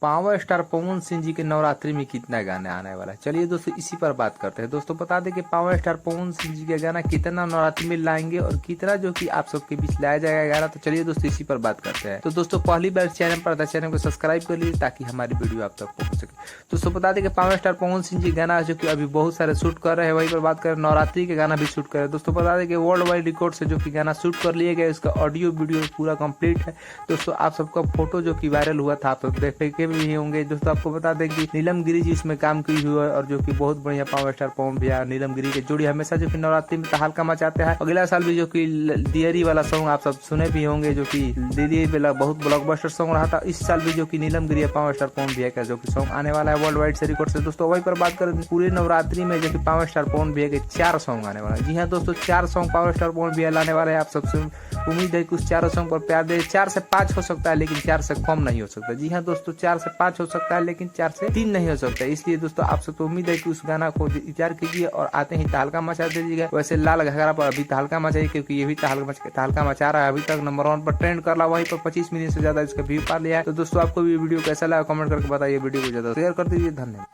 Power star Pawan Singh ji के नवरात्रि में कितना गाने आने वाला है, चलिए दोस्तों इसी पर बात करते हैं। दोस्तों बता दें कि पावर स्टार पवन सिंह जी का गाना कितना नवरात्रि में लाएंगे और कितना जो कि आप सबके बीच लाया जाएगा गाना, तो चलिए दोस्तों इसी पर बात करते हैं। तो दोस्तों पहली बार चैनल पर चैनल को सब्सक्राइब कर लीजिए ताकि हमारी वीडियो आप तक पहुंच सके। दोस्तों बता दें कि पावर स्टार पवन सिंह जी गाना जो कि अभी बहुत सारे शूट कर रहे हैं, वहीं पर बात करें नवरात्रि के गाना भी शूट कर रहे हैं। दोस्तों बता दें कि वर्ल्ड वाइड रिकॉर्ड से जो कि गाना शूट कर लिए गए, इसका ऑडियो वीडियो पूरा कंप्लीट है। दोस्तों आप सबका फोटो जो कि वायरल हुआ था, आप सब देखे भी होंगे। दोस्तों आपको बता दें कि नीलम गिरी जी इसमें काम की हुई है और जो कि बहुत बढ़िया पावर स्टार पवन भैया नीलम गिरी के जोड़ी हमेशा जो कि नवरात्रि में तहलका मचाते हैं। अगला साल भी जो कि दियरी वाला सॉन्ग आप सब सुने भी होंगे, जो कि दियरी वाला बहुत ब्लॉकबस्टर सॉन्ग रहा था। इस साल भी जो कि नीलम गिरी पावर स्टार पवन भैया का जो कि सॉन्ग आने वाला है वर्ल्ड वाइड से रिकॉर्ड से। दोस्तों वहीं पर बात करें पूरे नवरात्रि में जो कि पावर स्टार पवन भैया के 4 सॉन्ग आने वाला है। जी हाँ दोस्तों, 4 सॉन्ग पावर स्टार पवन भैया लाने वाले हैं। आप सबसे उम्मीद है कि उस 4 सॉन्ग पर प्यार दे। 4 से 5 हो सकता है लेकिन 4 से कम नहीं हो सकता। जी हाँ दोस्तों, 4 से 5 हो सकता है लेकिन 4 से 3 नहीं हो सकता। इसलिए दोस्तों आप सबको उम्मीद है कि उस गाना को विचार कीजिए और आते ही तहलका मचा दीजिएगा। वैसे लाल घाघरा पर अभी तहलका मचाइए क्योंकि ये भी तहलका मचा रहा है, अभी तक नंबर 1 पर ट्रेंड कर रहा है। वहीं पर 25 मिलियन से ज्यादा इसका व्यू पा लिया है। तो दोस्तों आपको भी वीडियो कैसा लगा कमेंट करके बताइए। वीडियो को ज्यादा शेयर कर दीजिए। धन्यवाद।